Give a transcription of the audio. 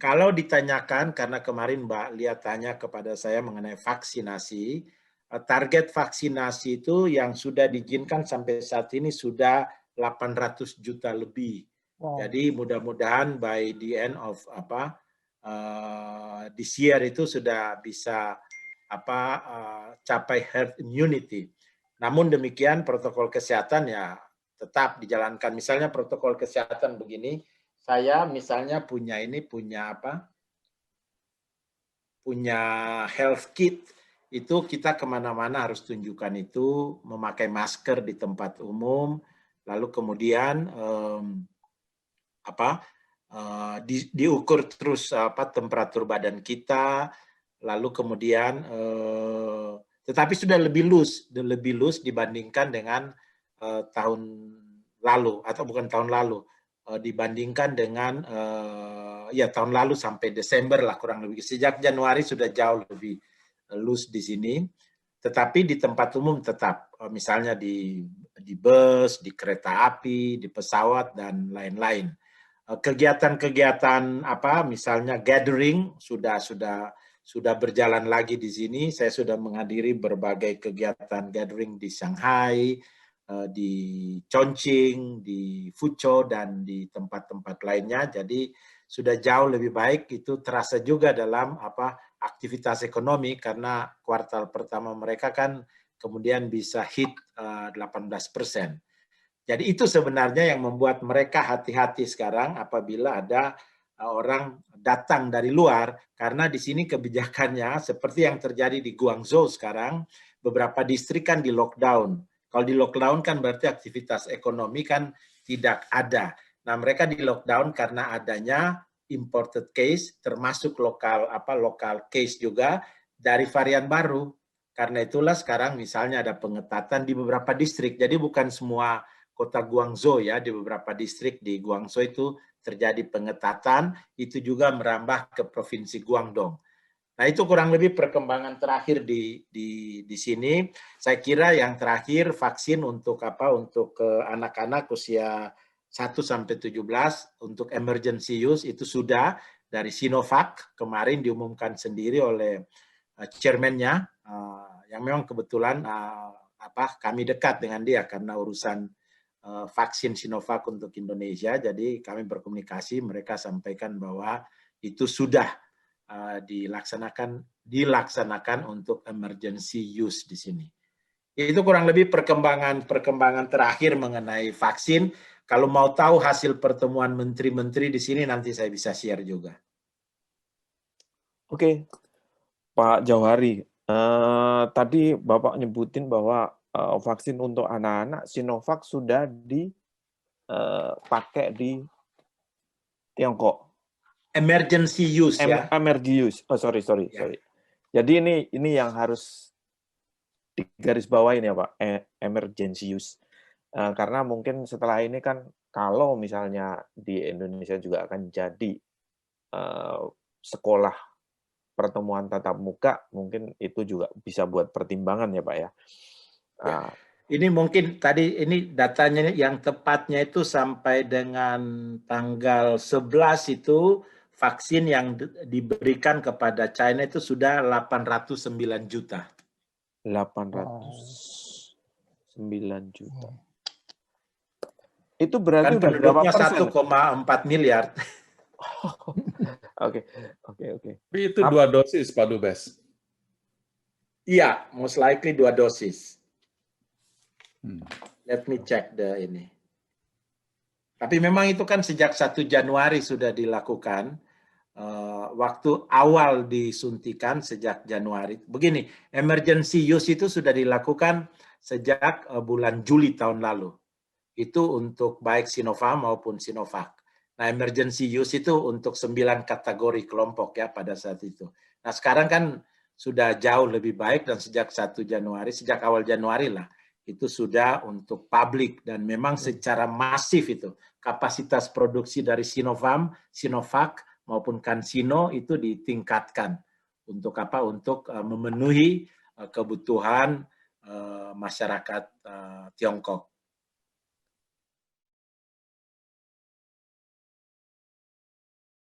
Kalau ditanyakan, karena kemarin Mbak Lia tanya kepada saya mengenai vaksinasi, target vaksinasi itu yang sudah diizinkan sampai saat ini sudah 800 juta lebih. Wow. Jadi mudah-mudahan by the end of this year itu sudah bisa capai herd immunity. Namun demikian protokol kesehatan ya tetap dijalankan. Misalnya protokol kesehatan begini, saya misalnya punya health kit, itu kita kemana-mana harus tunjukkan itu, memakai masker di tempat umum, lalu kemudian diukur terus temperatur badan kita, lalu kemudian tetapi sudah lebih loose dibandingkan dengan tahun lalu, atau bukan tahun lalu, dibandingkan dengan tahun lalu sampai Desember lah kurang lebih. Sejak Januari sudah jauh lebih loose di sini, tetapi di tempat umum tetap, misalnya di bus, di kereta api, di pesawat dan lain-lain. Kegiatan-kegiatan misalnya gathering sudah berjalan lagi di sini. Saya sudah menghadiri berbagai kegiatan gathering di Shanghai, di Chongqing, di Fuzhou, dan di tempat-tempat lainnya. Jadi sudah jauh lebih baik, itu terasa juga dalam aktivitas ekonomi, karena kuartal pertama mereka kan kemudian bisa hit 18%. Jadi itu sebenarnya yang membuat mereka hati-hati sekarang apabila ada orang datang dari luar, karena di sini kebijakannya seperti yang terjadi di Guangzhou sekarang, beberapa distrik kan di lockdown. Kalau di lockdown kan berarti aktivitas ekonomi kan tidak ada. Nah, mereka di lockdown karena adanya imported case, termasuk lokal case juga dari varian baru. Karena itulah sekarang misalnya ada pengetatan di beberapa distrik. Jadi bukan semua kota Guangzhou ya, di beberapa distrik di Guangzhou itu terjadi pengetatan, itu juga merambah ke provinsi Guangdong. Nah, itu kurang lebih perkembangan terakhir di sini. Saya kira yang terakhir vaksin untuk untuk anak-anak usia 1 sampai 17 untuk emergency use itu sudah dari Sinovac, kemarin diumumkan sendiri oleh chairman-nya, yang memang kebetulan kami dekat dengan dia karena urusan vaksin Sinovac untuk Indonesia. Jadi kami berkomunikasi, mereka sampaikan bahwa itu sudah dilaksanakan untuk emergency use di sini. Itu kurang lebih perkembangan terakhir mengenai vaksin. Kalau mau tahu hasil pertemuan menteri-menteri di sini, nanti saya bisa share juga. Oke, Pak Jauhari, tadi Bapak nyebutin bahwa vaksin untuk anak-anak Sinovac sudah dipakai di Tiongkok. Emergency use ya. Emergency use. Oh, sorry. Ya. Jadi ini yang harus digarisbawahi ya Pak, emergency use. Karena mungkin setelah ini kan kalau misalnya di Indonesia juga akan jadi sekolah pertemuan tatap muka, mungkin itu juga bisa buat pertimbangan ya Pak ya. Ini mungkin tadi ini datanya yang tepatnya itu sampai dengan tanggal 11 itu vaksin yang diberikan kepada China itu sudah 809 juta. 809 juta. Itu berarti kan udah berapa persen? 1,4 miliar. Oke. Tapi itu 2 dosis, Pak Dubes. Iya, most likely 2 dosis. Let me check ini. Tapi memang itu kan sejak 1 Januari sudah dilakukan. Waktu awal disuntikan sejak Januari. Begini, emergency use itu sudah dilakukan sejak bulan Juli tahun lalu. Itu untuk baik Sinovac maupun Sinovac. Nah, emergency use itu untuk 9 kategori kelompok ya pada saat itu. Nah, sekarang kan sudah jauh lebih baik dan sejak 1 Januari, sejak awal Januari lah, itu sudah untuk publik dan memang secara masif itu. Kapasitas produksi dari Sinovac maupun CanSino itu ditingkatkan untuk Untuk memenuhi kebutuhan masyarakat Tiongkok.